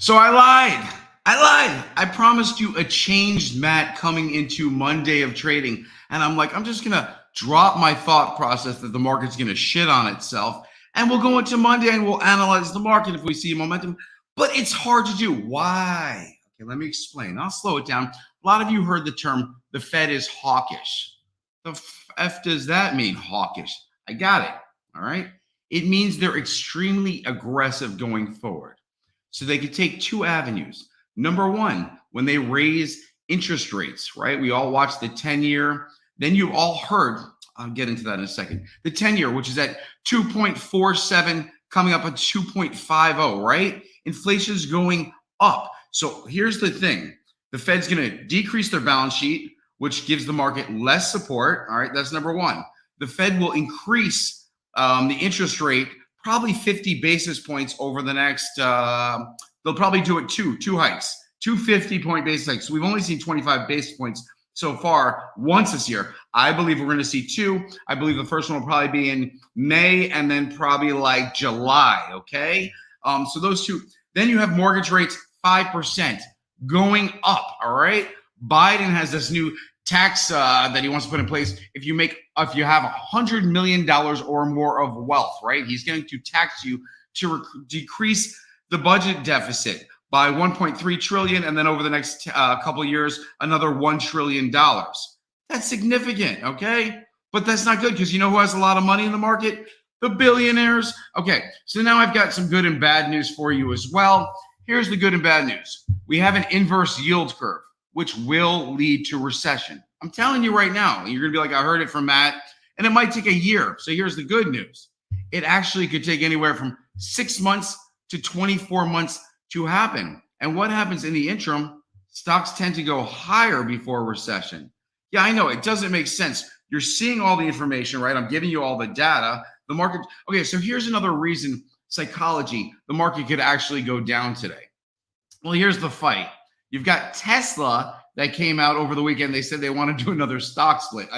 So I lied. I promised you a changed Matt coming into Monday of trading. And I'm like, I'm just going to drop my thought process that the market's going to shit on itself. And we'll go into Monday and we'll analyze the market if we see momentum. But it's hard to do. Why? Okay, let me explain. I'll slow it down. A lot of you heard the term, the Fed is hawkish. The F does that mean, hawkish? I got it. All right. It means they're extremely aggressive going forward. So they could take two avenues. Number one, when they raise interest rates, right? We all watched the 10-year. Then you all heard, I'll get into that in a second, the 10-year, which is at 2.47, coming up at 2.50, right? Inflation's going up. So here's the thing. The Fed's going to decrease their balance sheet, which gives the market less support. All right, that's number one. The Fed will increase the interest rate probably 50 basis points over the next, they'll probably do it two hikes, 250-point basis hikes. So we've only seen 25 basis points so far once this year. I believe we're going to see two. I believe the first one will probably be in May and then probably like July, okay? So those two. Then you have mortgage rates, 5% going up, all right? Biden has this new tax that he wants to put in place. If you have $100 million or more of wealth, right? He's going to tax you to decrease the budget deficit by 1.3 trillion, and then over the next couple of years, another $1 trillion. That's significant, okay? But that's not good because you know who has a lot of money in the market? The billionaires. Okay, so now I've got some good and bad news for you as well. Here's the good and bad news. We have an inverse yield curve, which will lead to recession. I'm telling you right now, you're going to be like, I heard it from Matt, and it might take a year. So here's the good news. It actually could take anywhere from 6 months to 24 months to happen. And what happens in the interim? Stocks tend to go higher before recession. Yeah, I know it doesn't make sense. You're seeing all the information, right? I'm giving you all the data. The market. Okay, so here's another reason, psychology, the market could actually go down today. Well, here's the fight. You've got Tesla that came out over the weekend. They said they want to do another stock split.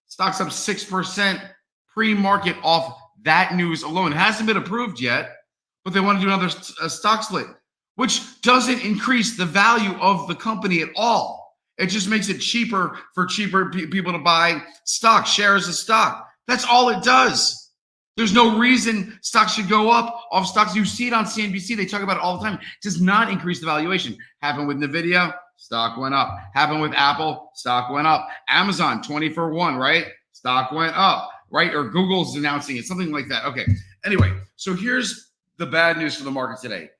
Stock's up 6% pre-market off that news alone. It hasn't been approved yet, but they want to do another stock split, which doesn't increase the value of the company at all. It just makes it cheaper for people to buy stock, shares of stock. That's all it does. There's no reason stocks should go up off stocks. You see it on CNBC. They talk about it all the time. It does not increase the valuation. Happened with NVIDIA, stock went up. Happened with Apple, stock went up. Amazon, 20 for 1, right? Stock went up, right? Or Google's announcing it, something like that. Okay. Anyway, so here's the bad news for the market today.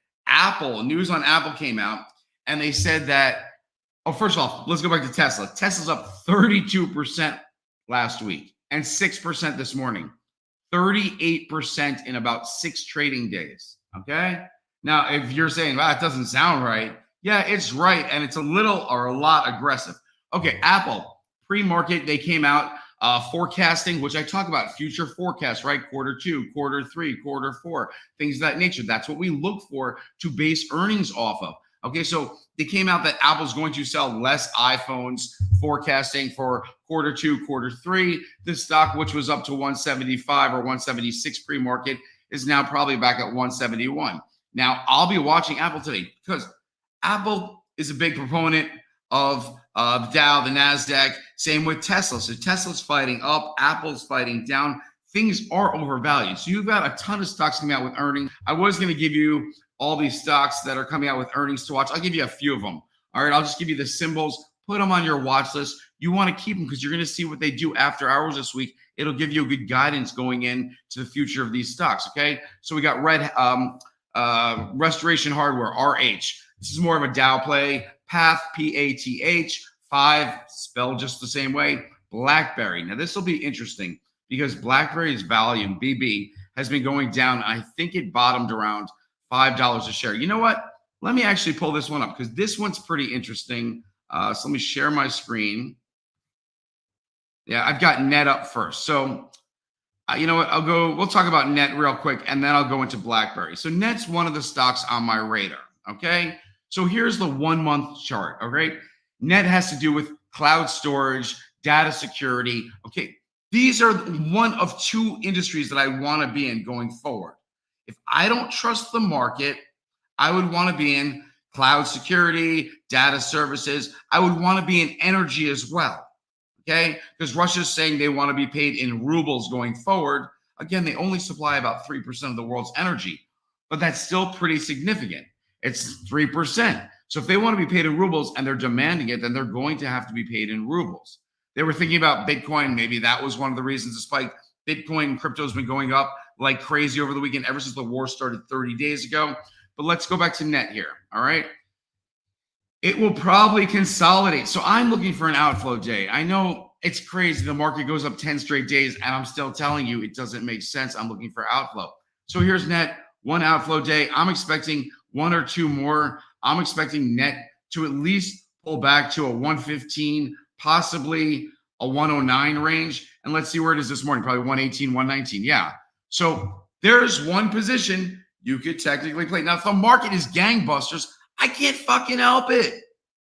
News on Apple came out, and they said that, first off, let's go back to Tesla. Tesla's up 32% last week and 6% this morning. 38% in about 6 trading days, okay? Now, if you're saying, well, that doesn't sound right, yeah, it's right, and it's a lot aggressive. Okay, Apple, pre-market, they came out forecasting, which I talk about, future forecasts, right? Q2, Q3, Q4, things of that nature. That's what we look for to base earnings off of. Okay, so they came out that Apple's going to sell less iPhones, forecasting for Q2, Q3. The stock, which was up to 175 or 176 pre-market, is now probably back at 171. Now, I'll be watching Apple today because Apple is a big proponent of the Dow, the NASDAQ, same with Tesla. So Tesla's fighting up, Apple's fighting down. Things are overvalued. So you've got a ton of stocks coming out with earnings. I was going to give you all these stocks that are coming out with earnings to watch. I'll give you a few of them. All right, I'll just give you the symbols. Put them on your watch list. You want to keep them because you're going to see what they do after hours this week. It'll give you a good guidance going in to the future of these stocks, okay? So we got Restoration Hardware, RH. This is more of a Dow play. Path, PATH, 5, spelled just the same way. BlackBerry. Now, this will be interesting because BlackBerry's volume, BB, has been going down. I think it bottomed around $5 a share. You know what? Let me actually pull this one up because this one's pretty interesting. So let me share my screen. Yeah, I've got net up first. So you know what? We'll talk about net real quick, and then I'll go into BlackBerry. So net's one of the stocks on my radar, okay? So here's the 1-month chart, okay? Net has to do with cloud storage, data security, okay? These are one of 2 industries that I want to be in going forward. If I don't trust the market, I would want to be in cloud security, data services. I would want to be in energy as well. Okay, because Russia's saying they want to be paid in rubles going forward. Again, they only supply about 3% of the world's energy, but that's still pretty significant. It's 3%. So if they want to be paid in rubles and they're demanding it, then they're going to have to be paid in rubles. They were thinking about Bitcoin. Maybe that was one of the reasons the spike. Bitcoin and crypto has been going up like crazy over the weekend, ever since the war started 30 days ago. But let's go back to net here. All right. It will probably consolidate. So I'm looking for an outflow day. I know it's crazy. The market goes up 10 straight days, and I'm still telling you it doesn't make sense. I'm looking for outflow. So here's net, one outflow day. I'm expecting one or two more. I'm expecting net to at least pull back to a 115, possibly a 109 range. And let's see where it is this morning, probably 118, 119. Yeah. So there's one position you could technically play. Now, if the market is gangbusters, I can't fucking help it.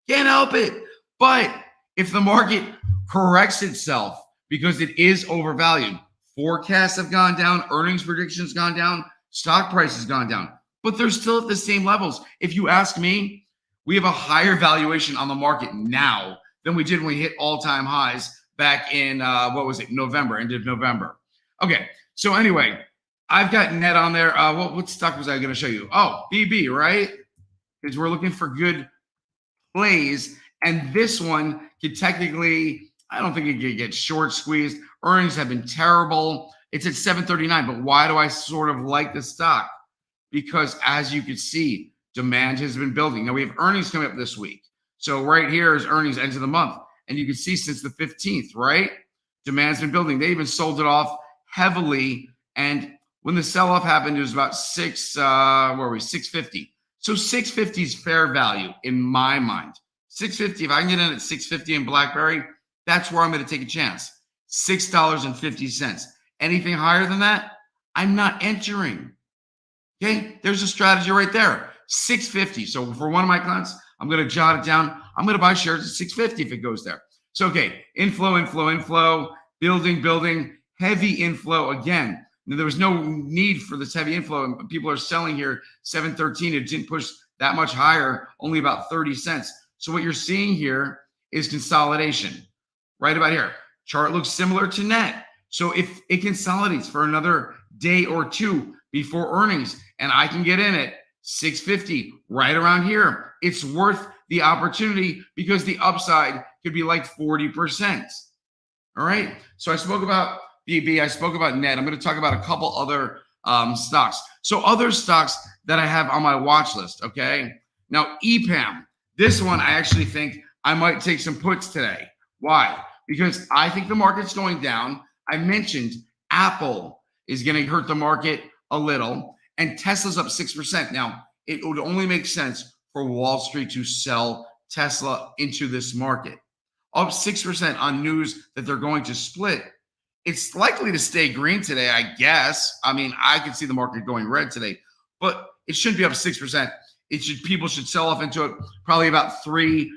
Can't help it. But if the market corrects itself because it is overvalued, forecasts have gone down, earnings predictions gone down, stock price has gone down, but they're still at the same levels. If you ask me, we have a higher valuation on the market now than we did when we hit all-time highs back in, November, end of November. Okay, so anyway, I've got net on there. What stock was I going to show you? Oh, BB, right? Because we're looking for good plays. And this one could technically, I don't think it could get short squeezed. Earnings have been terrible. It's at 739. But why do I sort of like the stock? Because as you can see, demand has been building. Now we have earnings coming up this week. So right here is earnings end of the month. And you can see since the 15th, right? Demand's been building. They even sold it off heavily. And when the sell-off happened, it was about 650. So 650 is fair value in my mind. 650, if I can get in at 650 in BlackBerry, that's where I'm going to take a chance. $6.50. Anything higher than that, I'm not entering. Okay, there's a strategy right there. 650. So for one of my clients, I'm going to jot it down. I'm going to buy shares at 650 if it goes there. So, okay, inflow, building, heavy inflow again. There was no need for this heavy inflow. People are selling here 713. It didn't push that much higher, only about 30 cents. So what you're seeing here is consolidation right about here. Chart looks similar to net. So if it consolidates for another day or two before earnings and I can get in at 650 right around here, it's worth the opportunity because the upside could be like 40%. All right. So I spoke about BB. I spoke about net. I'm going to talk about a couple other stocks. So other stocks that I have on my watch list. Okay. Now, EPAM, this one, I actually think I might take some puts today. Why? Because I think the market's going down. I mentioned Apple is going to hurt the market a little and Tesla's up 6%. Now, it would only make sense for Wall Street to sell Tesla into this market. Up 6% on news that they're going to split. It's likely to stay green today, I guess. I mean, I could see the market going red today, but it shouldn't be up 6%. People should sell off into it, probably about 3%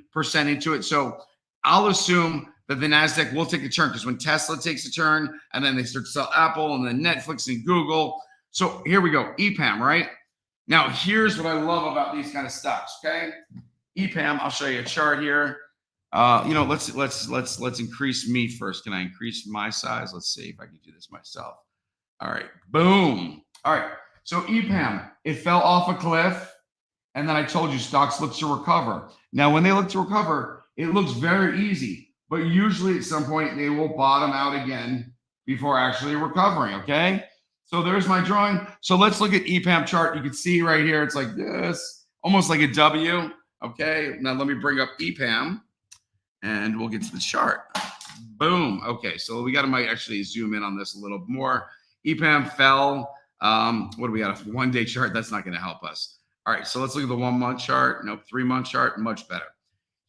into it. So I'll assume that the NASDAQ will take a turn because when Tesla takes a turn and then they start to sell Apple and then Netflix and Google. So here we go, EPAM, right? Now, here's what I love about these kind of stocks, okay? EPAM, I'll show you a chart here. Let's increase me first. Can I increase my size? Let's see if I can do this myself. All right, boom. All right, so EPAM, it fell off a cliff, and then I told you stocks look to recover. Now, when they look to recover, it looks very easy, but usually at some point they will bottom out again before actually recovering, okay? So there's my drawing. So let's look at EPAM chart. You can see right here, it's like this, almost like a W, okay? Now let me bring up EPAM. And we'll get to the chart. Boom. Okay, so we might actually zoom in on this a little more. EPAM fell. What do we got? A one-day chart? That's not going to help us. All right, so let's look at the 1 month chart. Nope, 3 month chart. Much better.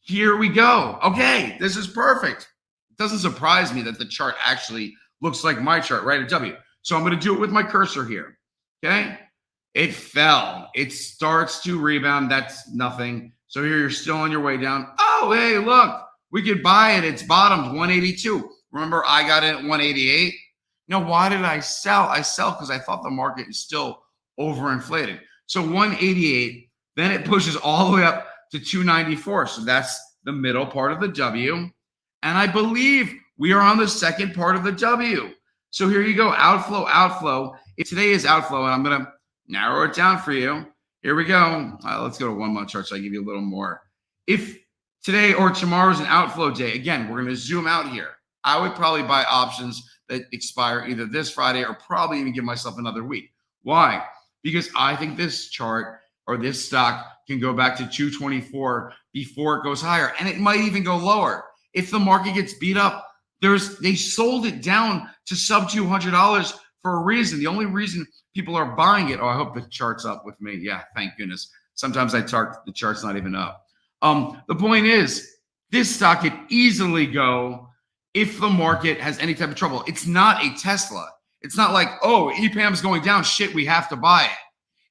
Here we go. Okay, this is perfect. It doesn't surprise me that the chart actually looks like my chart, right? A W. So I'm going to do it with my cursor here. Okay, it fell. It starts to rebound. That's nothing. So here you're still on your way down. Oh, hey, look. We could buy it. It's bottomed 182. Remember, I got in at 188. Now, why did I sell? I sell because I thought the market is still overinflated. So 188 Then it pushes all the way up to 294. So that's the middle part of the W. And I believe we are on the second part of the W. So here you go, outflow, outflow. Today is outflow, and I'm going to narrow it down for you. Here we go. Let's go to 1 month chart so I give you a little more. If today or tomorrow is an outflow day, again, we're going to zoom out here. I would probably buy options that expire either this Friday or probably even give myself another week. Why? Because I think this chart or this stock can go back to 224 before it goes higher, and it might even go lower. If the market gets beat up, they sold it down to sub $200 for a reason. The only reason people are buying it. Oh, I hope the chart's up with me. Yeah, thank goodness. Sometimes the chart's not even up. The point is, this stock could easily go if the market has any type of trouble. It's not a Tesla. It's not like, oh, EPAM's going down. Shit, we have to buy it.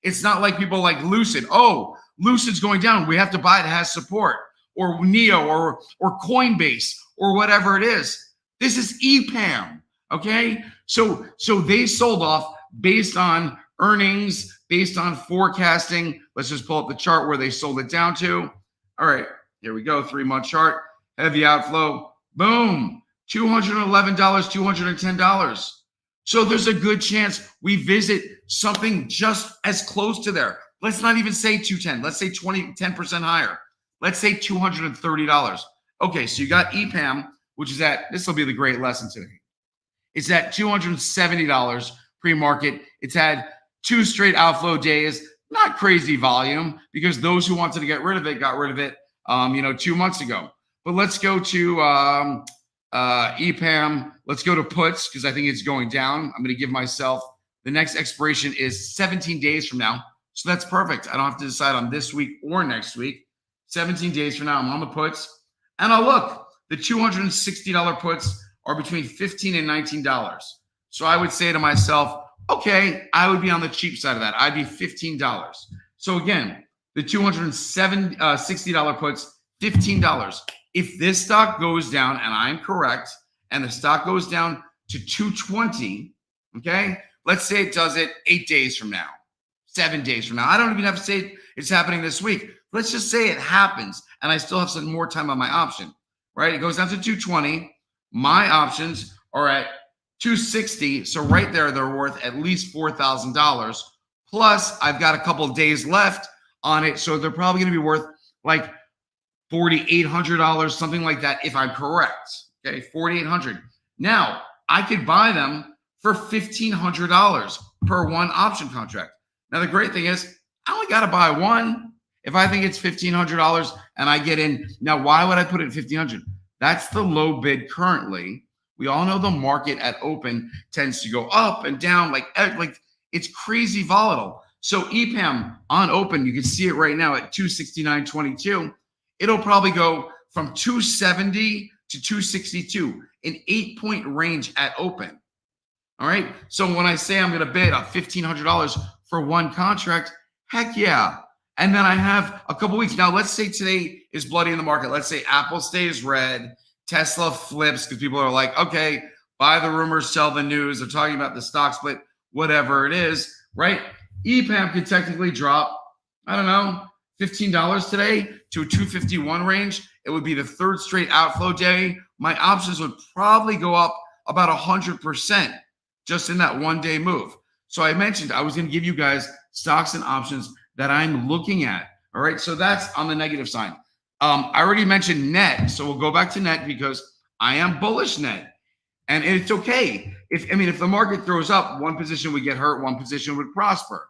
It's not like people like Lucid. Oh, Lucid's going down. We have to buy it. It has support. Or Neo or Coinbase or whatever it is. This is EPAM. Okay? So they sold off based on earnings, based on forecasting. Let's just pull up the chart where they sold it down to. All right, here we go. 3 month chart. Heavy outflow. Boom. $211, $210. So there's a good chance we visit something just as close to there. Let's not even say 210. Let's say 10% higher. Let's say $230. Okay, so you got EPAM, which is this will be the great lesson today. It's at $270 pre-market. It's had 2 straight outflow days. Not crazy volume because those who wanted to get rid of it got rid of it, 2 months ago. But let's go to EPAM. Let's go to puts because I think it's going down. I'm going to give myself the next expiration is 17 days from now. So that's perfect. I don't have to decide on this week or next week. 17 days from now, I'm on the puts. And I'll look. The $260 puts are between $15 and $19. So I would say to myself, okay, I would be on the cheap side of that. I'd be $15. So again, the $260 puts, $15. If this stock goes down, and I'm correct, and the stock goes down to 220, okay, let's say it does it 8 days from now, 7 days from now. I don't even have to say it's happening this week. Let's just say it happens, and I still have some more time on my option, right? It goes down to 220. My options are at 260. So right there, they're worth at least $4,000. Plus, I've got a couple of days left on it. So they're probably going to be worth like $4,800, something like that, if I'm correct. Okay, $4,800. Now, I could buy them for $1,500 per one option contract. Now, the great thing is, I only got to buy one. If I think it's $1,500 and I get in, now why would I put it at $1,500? That's the low bid currently. We all know the market at open tends to go up and down, like it's crazy volatile. So EPAM on open, you can see it right now at 269.22. It'll probably go from 270 to 262, an 8-point range at open. All right. So when I say I'm going to bid $1,500 for one contract, heck yeah. And then I have a couple weeks. Now, let's say today is bloody in the market. Let's say Apple stays red, Tesla flips because people are like, okay, buy the rumors, sell the news. They're talking about the stock split, whatever it is, right? EPAM could technically drop, I don't know, $15 today to a 251 range. It would be the 3rd straight outflow day. My options would probably go up about 100% just in that 1 day move. So I mentioned I was going to give you guys stocks and options that I'm looking at. All right. So that's on the negative side. I already mentioned net. So we'll go back to net because I am bullish net. And it's okay. If the market throws up, one position would get hurt, one position would prosper.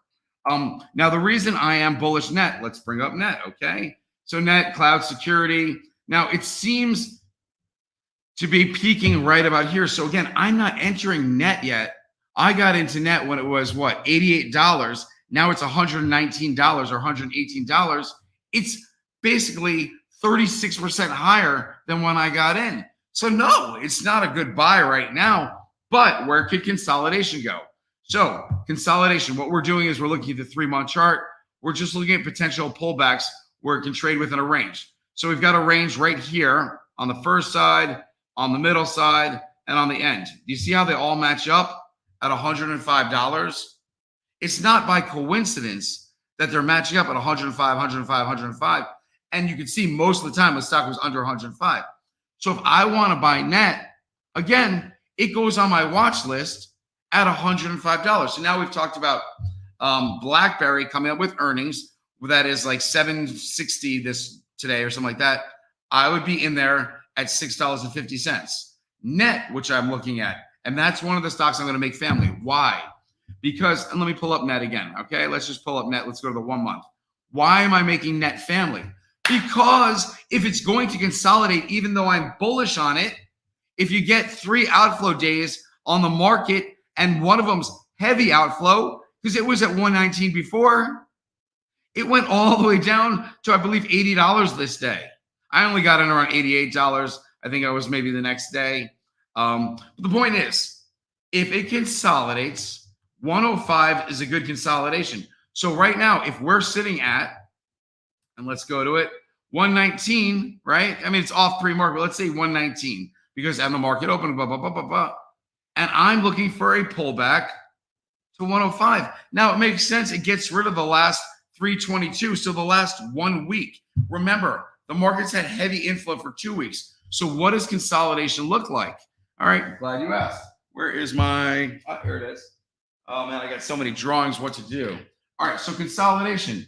Now the reason I am bullish net, let's bring up net. Okay. So net, cloud security. Now it seems to be peaking right about here. So again, I'm not entering net yet. I got into net when it was what, $88. Now it's $119 or $118. It's basically 36% higher than when I got in. So no, it's not a good buy right now, but where could consolidation go? So consolidation, what we're doing is we're looking at the 3 month chart. We're just looking at potential pullbacks where it can trade within a range. So we've got a range right here on the first side, on the middle side, and on the end. Do you see how they all match up at $105? It's not by coincidence that they're matching up at 105, 105, 105. And you can see most of the time the stock was under 105. So if I want to buy net, again, it goes on my watch list at $105. So now we've talked about BlackBerry coming up with earnings that is like $7.60 this today or something like that. I would be in there at $6.50 net, which I'm looking at. And that's one of the stocks I'm going to make family. Why? Because, and let me pull up net again. Okay, let's just pull up net. Let's go to the 1 month. Why am I making net family? Because if it's going to consolidate, even though I'm bullish on it, if you get 3 outflow days on the market and one of them's heavy outflow, because it was at 119 before, it went all the way down to, I believe, $80 this day. I only got in around $88. I think I was maybe the next day. But the point is, if it consolidates, 105 is a good consolidation. So right now, if we're sitting at, and let's go to it, 119, right? I mean, it's off pre-market, but let's say 119 because I'm the market open, blah, blah, blah, blah, blah. And I'm looking for a pullback to 105. Now, it makes sense. It gets rid of the last 322, so the last 1 week. Remember, the market's had heavy inflow for 2 weeks. So what does consolidation look like? All right, glad you asked. Where is my, oh, here it is. Oh man, I got so many drawings, what to do. All right, so consolidation.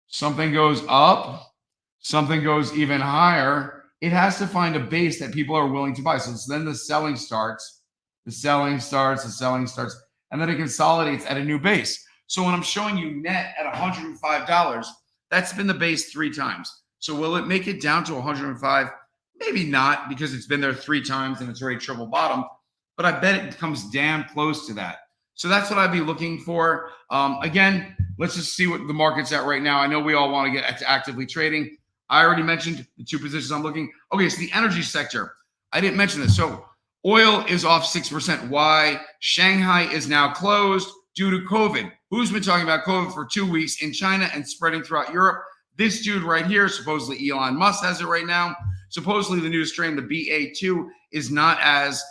Something goes up, something goes even higher. It has to find a base that people are willing to buy. So then the selling starts, and then it consolidates at a new base. So when I'm showing you net at $105, that's been the base 3 times. So will it make it down to 105? Maybe not, because it's been there 3 times and it's already triple bottomed, but I bet it comes damn close to that. So that's what I'd be looking for. Again, let's just see what the market's at right now. I know we all want to get to actively trading. I already mentioned the 2 positions I'm looking. Okay, so the energy sector. I didn't mention this. So oil is off 6%. Why? Shanghai is now closed due to COVID. Who's been talking about COVID for 2 weeks in China and spreading throughout Europe? This dude right here, supposedly Elon Musk has it right now. Supposedly the new strain, the BA2, is not as,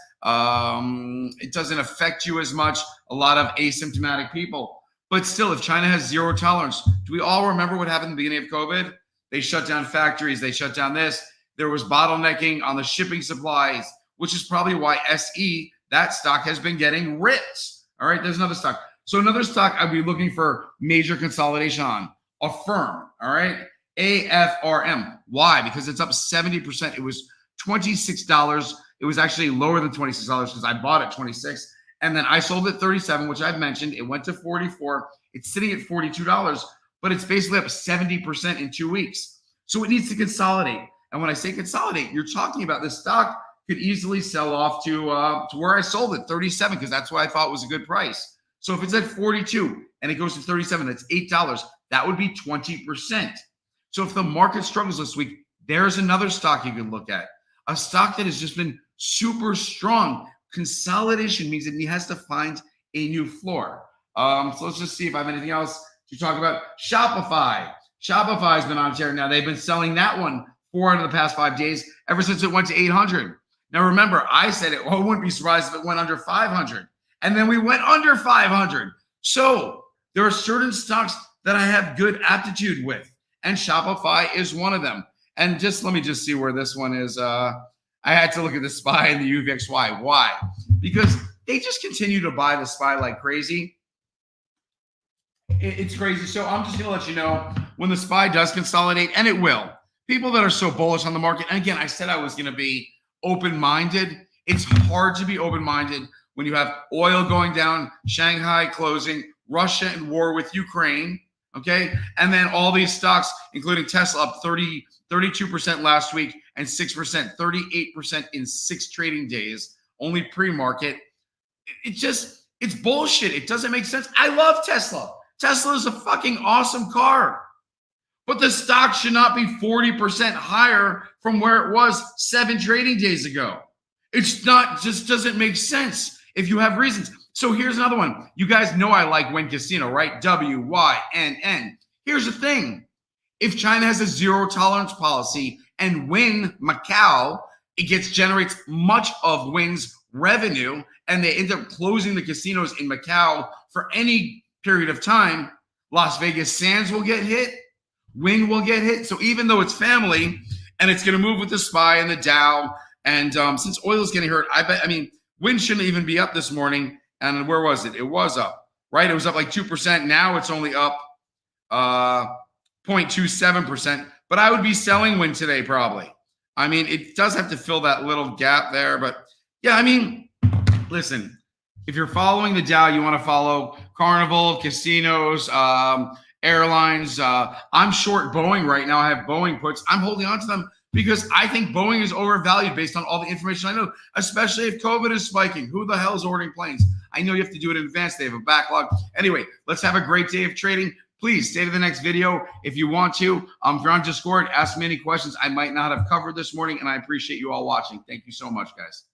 it doesn't affect you as much. A lot of asymptomatic people. But still, if China has zero tolerance, do we all remember what happened at the beginning of COVID? They shut down factories. They shut down this. There was bottlenecking on the shipping supplies, which is probably why SE, that stock, has been getting ripped. All right, there's another stock. So another stock I'd be looking for major consolidation on, Affirm, all right? AFRM. Why? Because it's up 70%. It was $26. It was actually lower than $26 because I bought it $26. And then I sold it $37, which I've mentioned. It went to $44. It's sitting at $42, but it's basically up 70% in 2 weeks. So it needs to consolidate. And when I say consolidate, you're talking about this stock could easily sell off to where I sold it, 37, because that's what I thought was a good price. So if it's at 42 and it goes to 37, that's $8. That would be 20%. So if the market struggles this week, there's another stock you can look at. A stock that has just been super strong. Consolidation means it has to find a new floor. So let's just see if I have anything else to talk about. Shopify. Shopify has been on tear. Now they've been selling that one 4 out of the past 5 days, ever since it went to 800. Now remember, I said I wouldn't be surprised if it went under 500. And then we went under 500. So there are certain stocks that I have good aptitude with, and Shopify is one of them. And just let me just see where this one is. I had to look at the SPY and the UVXY. Why? Because they just continue to buy the SPY like crazy. It's crazy. So I'm just going to let you know when the SPY does consolidate, and it will. People that are so bullish on the market, and again, I said I was going to be open-minded. It's hard to be open-minded when you have oil going down, Shanghai closing, Russia in war with Ukraine, okay? And then all these stocks, including Tesla, up 32% last week and 6%, 38% in 6 trading days, only pre-market. It's bullshit. It doesn't make sense. I love Tesla. Tesla is a fucking awesome car. But the stock should not be 40% higher from where it was 7 trading days ago. It's not, just doesn't make sense if you have reasons. So here's another one. You guys know I like Wynn Casino, right? WYNN. Here's the thing. If China has a zero tolerance policy and Wynn Macau, generates much of Wynn's revenue, and they end up closing the casinos in Macau for any period of time, Las Vegas Sands will get hit. Wynn will get hit. So even though it's family and it's going to move with the SPY and the Dow, and since oil is getting hurt, I mean, Wynn shouldn't even be up this morning. And where was it? It was up, right? It was up like 2%. Now it's only up 0.27%. But I would be selling Wynn today probably. I mean, it does have to fill that little gap there. But yeah, I mean, listen, if you're following the Dow, you want to follow Carnival, casinos, airlines. I'm short Boeing right now. I have Boeing puts. I'm holding on to them because I think Boeing is overvalued based on all the information I know, especially if COVID is spiking. Who the hell is ordering planes? I know you have to do it in advance. They have a backlog. Anyway, let's have a great day of trading. Please stay to the next video if you want to. If you're on Discord, ask me any questions I might not have covered this morning, and I appreciate you all watching. Thank you so much, guys.